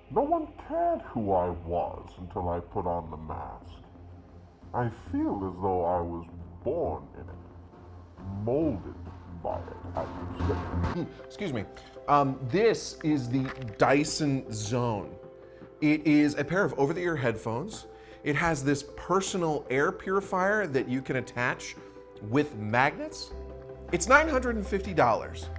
No one cared who I was until I put on the mask. I feel as though I was born in it, molded by it, I would say. Excuse me. This is the Dyson Zone. It is a pair of over-the-ear headphones. It has this personal air purifier that you can attach with magnets. It's $950.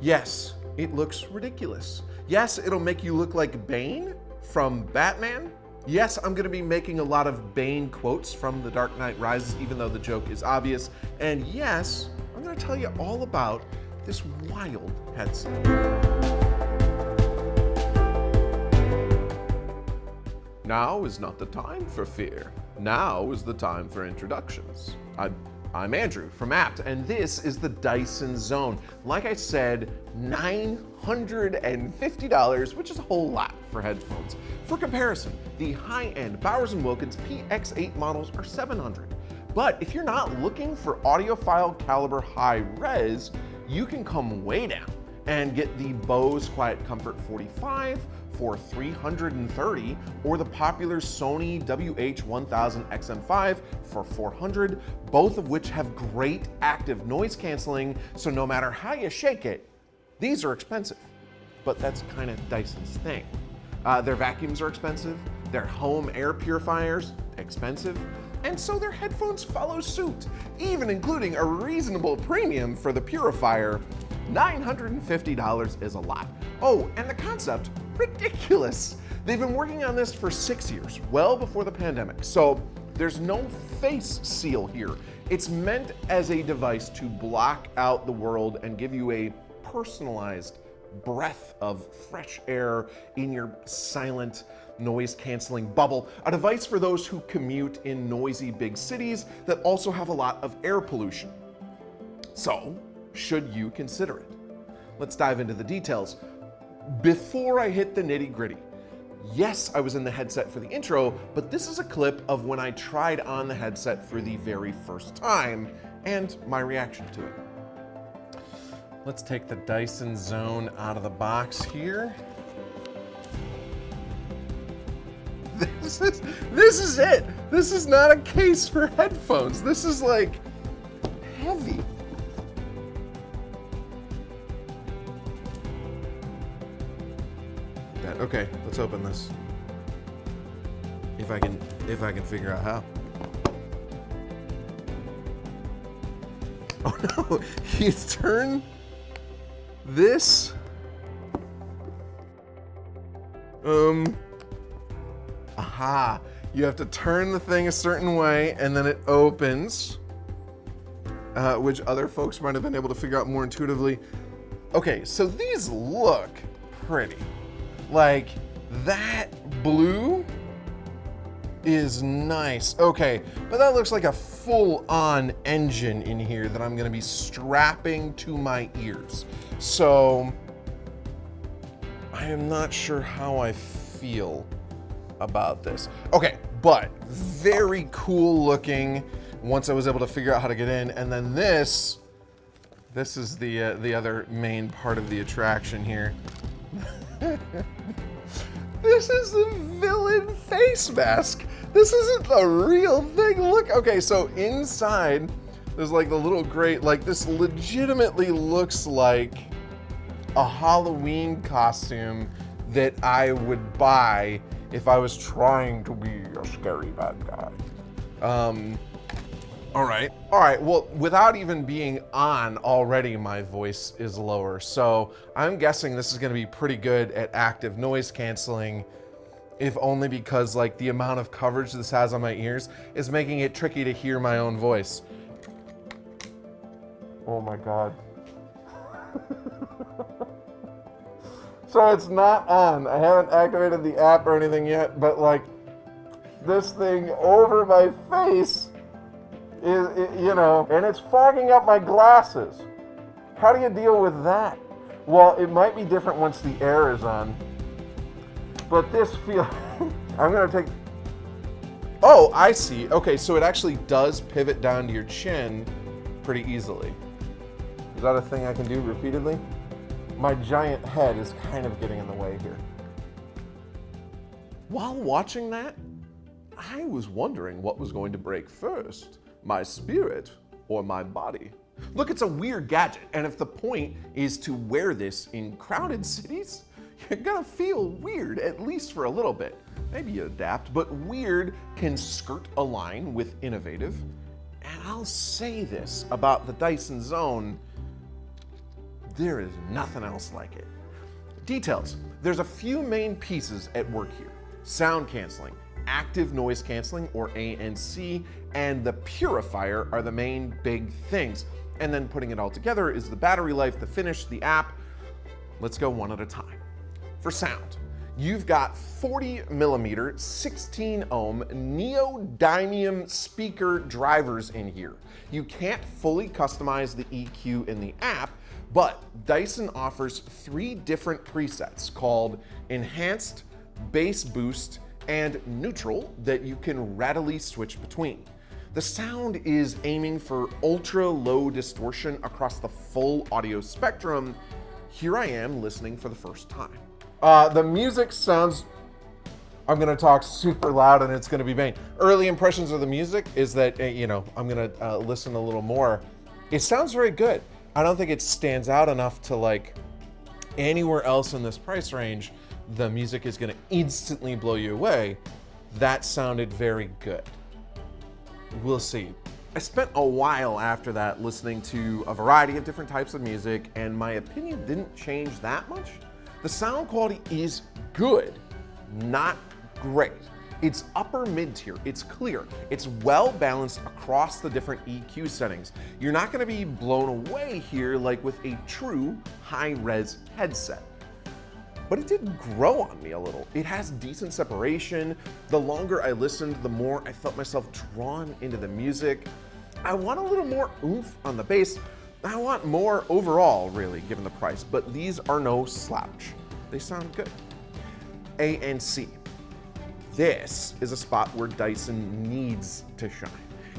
Yes, it looks ridiculous. Yes, it'll make you look like Bane from Batman. Yes, I'm gonna be making a lot of Bane quotes from The Dark Knight Rises, even though the joke is obvious. And yes, I'm gonna tell you all about this wild headset. Now is not the time for fear. Now is the time for introductions. I'm Andrew from Abt, and this is the Dyson Zone. Like I said, $950, which is a whole lot for headphones. For comparison, the high-end Bowers & Wilkins PX8 models are $700. But if you're not looking for audiophile caliber high res, you can come way down and get the Bose Quiet Comfort 45 for $330, or the popular Sony WH-1000 XM5 for $400, both of which have great active noise canceling, so no matter how you shake it, these are expensive. But that's kind of Dyson's thing. Their vacuums are expensive, their home air purifiers, expensive, and so their headphones follow suit, even including a reasonable premium for the purifier. $950 is a lot. Oh, and the concept, ridiculous. They've been working on this for 6 years, well before the pandemic, so there's no face seal here. It's meant as a device to block out the world and give you a personalized breath of fresh air in your silent, noise-canceling bubble, a device for those who commute in noisy big cities that also have a lot of air pollution. So, should you consider it? Let's dive into the details. Before I hit the nitty-gritty, yes, I was in the headset for the intro, but this is a clip of when I tried on the headset for the very first time and my reaction to it. Let's take the Dyson Zone out of the box here. This is it. This is not a case for headphones. This is like heavy. Okay, let's open this. If I can figure out how. Oh no, you turn this. Aha. You have to turn the thing a certain way and then it opens, which other folks might have been able to figure out more intuitively. Okay, so these look pretty. Like, that blue is nice. Okay, but that looks like a full-on engine in here that I'm gonna be strapping to my ears. So, I am not sure how I feel about this. Okay, but very cool looking once I was able to figure out how to get in. And then this is the other main part of the attraction here. This is the villain face mask. This isn't a real thing. Look, okay, so inside there's like the little gray, like this legitimately looks like a Halloween costume that I would buy if I was trying to be a scary bad guy. All right, well, without even being on already, my voice is lower. So I'm guessing this is gonna be pretty good at active noise canceling, if only because like the amount of coverage this has on my ears is making it tricky to hear my own voice. Oh my God. So it's not on. I haven't activated the app or anything yet, but like this thing over my face is, you know, and it's fogging up my glasses. How do you deal with that? Well, it might be different once the air is on, but this feels, I'm gonna take, oh, I see. Okay, so it actually does pivot down to your chin pretty easily. Is that a thing I can do repeatedly? My giant head is kind of getting in the way here. While watching that, I was wondering what was going to break first, my spirit or my body. Look, it's a weird gadget, and if the point is to wear this in crowded cities, you're gonna feel weird, at least for a little bit. Maybe you adapt, but weird can skirt a line with innovative. And I'll say this about the Dyson Zone, there is nothing else like it. Details. There's a few main pieces at work here. Sound canceling, active noise canceling, or ANC, and the purifier are the main big things. And then putting it all together is the battery life, the finish, the app. Let's go one at a time. For sound, you've got 40 millimeter, 16 ohm neodymium speaker drivers in here. You can't fully customize the EQ in the app, but Dyson offers 3 different presets called Enhanced, Bass Boost, and Neutral that you can readily switch between. The sound is aiming for ultra low distortion across the full audio spectrum. Here I am listening for the first time. The music sounds, I'm gonna talk super loud and it's gonna be vain. Early impressions of the music is that, I'm gonna listen a little more. It sounds very good. I don't think it stands out enough to like anywhere else in this price range. The music is gonna instantly blow you away. That sounded very good. We'll see. I spent a while after that listening to a variety of different types of music, and my opinion didn't change that much. The sound quality is good, not great. It's upper mid-tier, it's clear, it's well balanced across the different EQ settings. You're not gonna be blown away here like with a true high-res headset. But it did grow on me a little. It has decent separation. The longer I listened, the more I felt myself drawn into the music. I want a little more oomph on the bass. I want more overall, really, given the price, but these are no slouch. They sound good. ANC. This is a spot where Dyson needs to shine,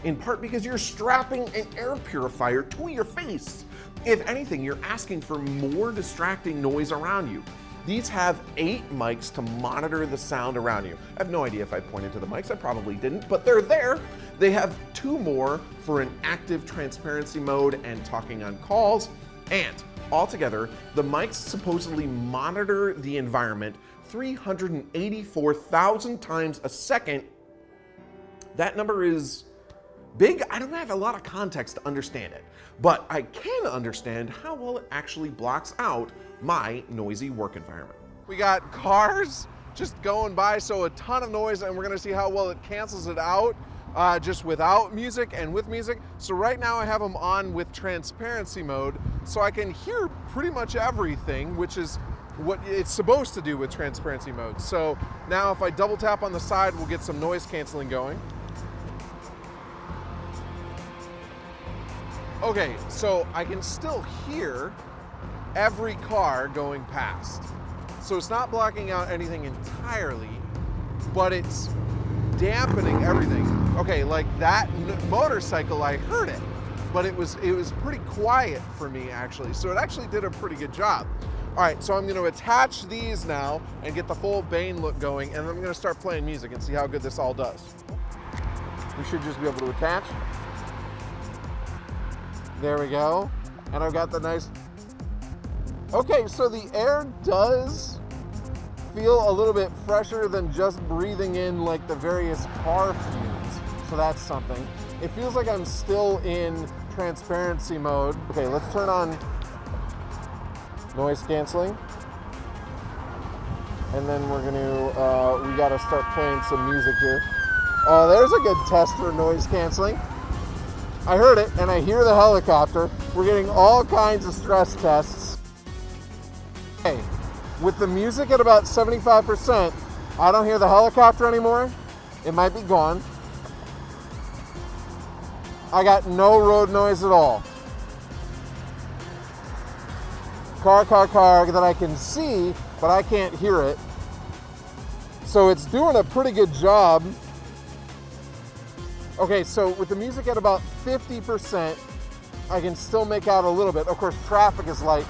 in part because you're strapping an air purifier to your face. If anything, you're asking for more distracting noise around you. These have 8 mics to monitor the sound around you. I have no idea if I pointed to the mics, I probably didn't, but they're there. They have 2 more for an active transparency mode and talking on calls. And altogether, the mics supposedly monitor the environment 384,000 times a second. That number is big. I don't have a lot of context to understand it, but I can understand how well it actually blocks out my noisy work environment. We got cars just going by, so a ton of noise, and we're gonna see how well it cancels it out just without music and with music. So right now I have them on with transparency mode, so I can hear pretty much everything, which is what it's supposed to do with transparency mode. So now if I double tap on the side, we'll get some noise canceling going. Okay, so I can still hear every car going past. So it's not blocking out anything entirely, but it's dampening everything. Okay, like that motorcycle, I heard it, but it was pretty quiet for me actually. So it actually did a pretty good job. All right, so I'm gonna attach these now and get the full Bane look going, and I'm gonna start playing music and see how good this all does. We should just be able to attach. There we go. And I've got the nice, okay, so the air does feel a little bit fresher than just breathing in like the various car fumes. So that's something. It feels like I'm still in transparency mode. Okay, let's turn on noise canceling. And then we're gonna, we gotta start playing some music here. Oh, there's a good test for noise canceling. I heard it, and I hear the helicopter. We're getting all kinds of stress tests. Okay, with the music at about 75%, I don't hear the helicopter anymore. It might be gone. I got no road noise at all. Car that I can see, but I can't hear it. So it's doing a pretty good job. Okay, so with the music at about 50%, I can still make out a little bit. Of course, traffic is light.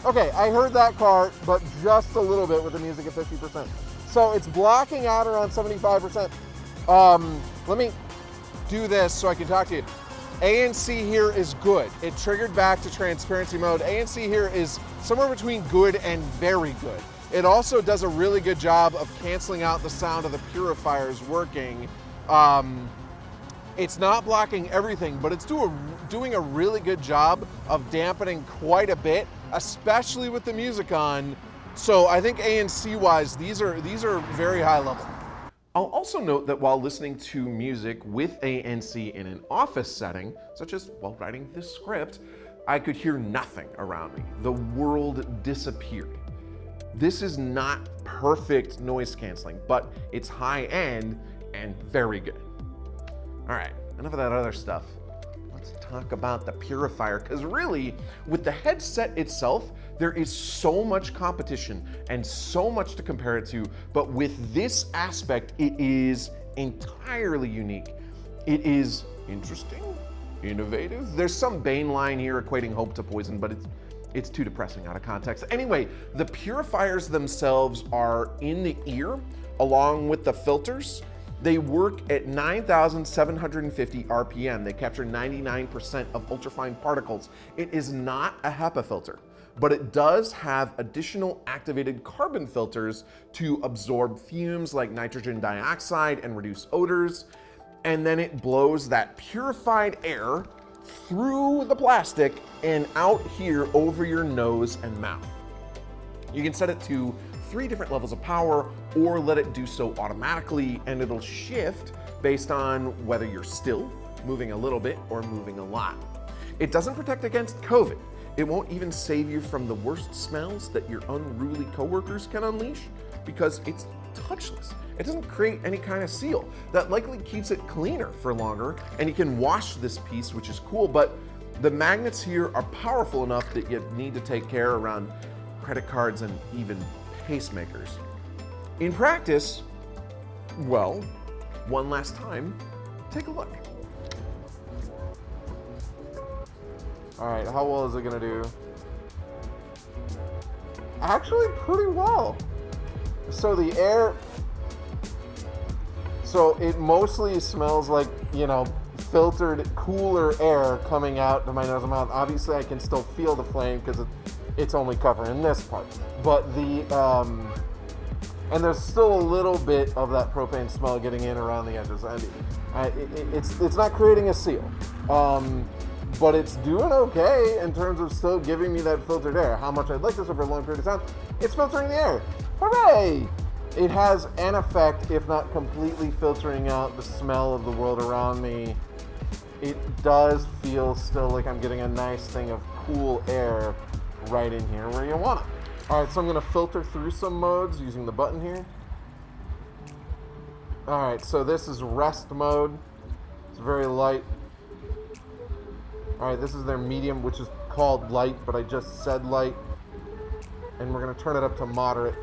Okay, I heard that car, but just a little bit with the music at 50%. So it's blocking out around 75%. Let me do this so I can talk to you. ANC here is good. It triggered back to transparency mode. ANC here is somewhere between good and very good. It also does a really good job of canceling out the sound of the purifiers working. It's not blocking everything, but it's doing a really good job of dampening quite a bit, especially with the music on. So I think ANC wise, these are very high level. I'll also note that while listening to music with ANC in an office setting, such as while writing this script, I could hear nothing around me. The world disappeared. This is not perfect noise canceling, but it's high end and very good. All right, enough of that other stuff. Let's talk about the purifier, because really, with the headset itself, there is so much competition and so much to compare it to, but with this aspect, it is entirely unique. It is interesting, innovative. There's some Bane line here equating hope to poison, but it's too depressing out of context. Anyway, the purifiers themselves are in the ear, along with the filters. They work at 9,750 RPM. They capture 99% of ultrafine particles. It is not a HEPA filter, but it does have additional activated carbon filters to absorb fumes like nitrogen dioxide and reduce odors. And then it blows that purified air through the plastic and out here over your nose and mouth. You can set it to 3 different levels of power or let it do so automatically, and it'll shift based on whether you're still, moving a little bit, or moving a lot. It doesn't protect against COVID. It won't even save you from the worst smells that your unruly coworkers can unleash because it's touchless. It doesn't create any kind of seal. That likely keeps it cleaner for longer, and you can wash this piece, which is cool, but the magnets here are powerful enough that you need to take care around credit cards and even pacemakers. In practice, well, one last time, take a look. All right, how well is it gonna do? Actually, pretty well. So the air, so it mostly smells like, you know, filtered, cooler air coming out to my nose and mouth. Obviously, I can still feel the flame because it's only covering this part. But and there's still a little bit of that propane smell getting in around the edges. It's not creating a seal, but it's doing okay in terms of still giving me that filtered air. How much I'd like this over a long period of time, it's filtering the air. Hooray! It has an effect, if not completely filtering out the smell of the world around me. It does feel still like I'm getting a nice thing of cool air right in here where you want it. All right, so I'm gonna filter through some modes using the button here. All right, so this is rest mode. It's very light. All right, this is their medium, which is called light, but I just said light. And we're gonna turn it up to moderate.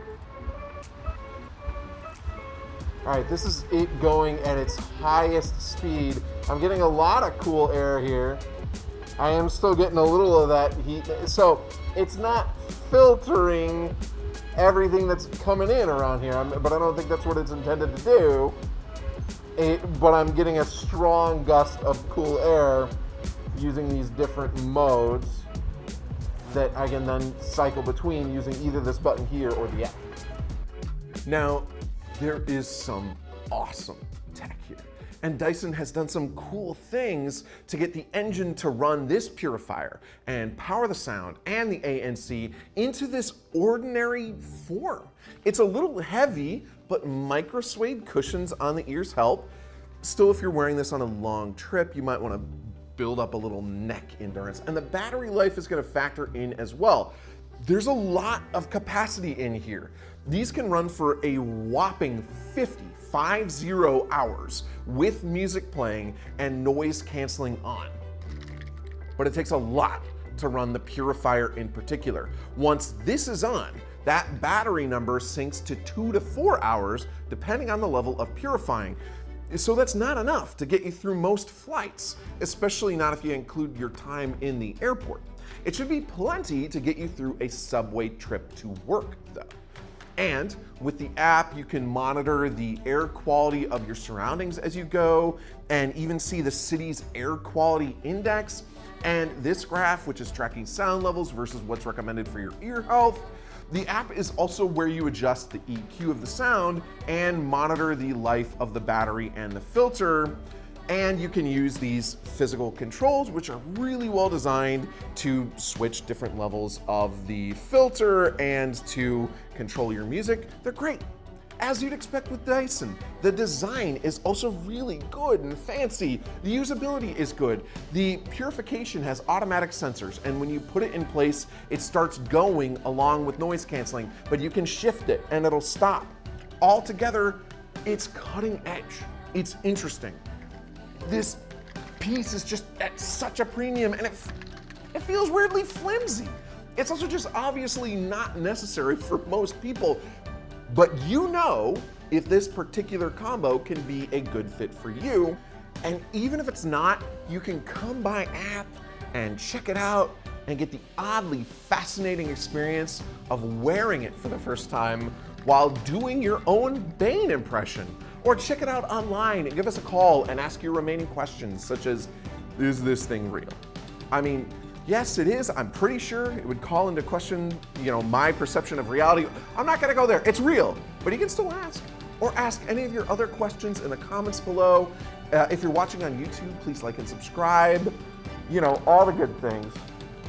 All right, this is it going at its highest speed. I'm getting a lot of cool air here. I am still getting a little of that heat. So it's not filtering everything that's coming in around here, but I don't think that's what it's intended to do. But I'm getting a strong gust of cool air using these different modes that I can then cycle between using either this button here or the app. Now, there is some awesome tech here. And Dyson has done some cool things to get the engine to run this purifier and power the sound and the ANC into this ordinary form. It's a little heavy, but micro suede cushions on the ears help. Still, if you're wearing this on a long trip, you might want to build up a little neck endurance. And the battery life is going to factor in as well. There's a lot of capacity in here. These can run for a whopping 50 hours with music playing and noise canceling on. But it takes a lot to run the purifier in particular. Once this is on, that battery number sinks to 2 to 4 hours, depending on the level of purifying. So that's not enough to get you through most flights, especially not if you include your time in the airport. It should be plenty to get you through a subway trip to work, though. And with the app, you can monitor the air quality of your surroundings as you go, and even see the city's air quality index. And this graph, which is tracking sound levels versus what's recommended for your ear health. The app is also where you adjust the EQ of the sound and monitor the life of the battery and the filter. And you can use these physical controls, which are really well designed to switch different levels of the filter and to control your music. They're great. As you'd expect with Dyson, the design is also really good and fancy. The usability is good. The purification has automatic sensors, and when you put it in place, it starts going along with noise canceling, but you can shift it and it'll stop. Altogether, it's cutting edge. It's interesting. This piece is just at such a premium, and it feels weirdly flimsy. It's also just obviously not necessary for most people, but you know if this particular combo can be a good fit for you. And even if it's not, you can come by app and check it out and get the oddly fascinating experience of wearing it for the first time while doing your own Bane impression. Or check it out online and give us a call and ask your remaining questions, such as, is this thing real? I mean, yes, it is. I'm pretty sure it would call into question, my perception of reality. I'm not gonna go there. It's real, but you can still ask. Or ask any of your other questions in the comments below. If you're watching on YouTube, please like and subscribe. All the good things.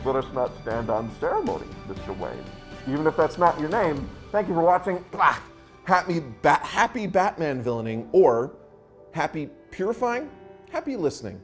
Let us not stand on ceremony, Mr. Wayne. Even if that's not your name, thank you for watching. Happy Batman villaining, or happy purifying, happy listening.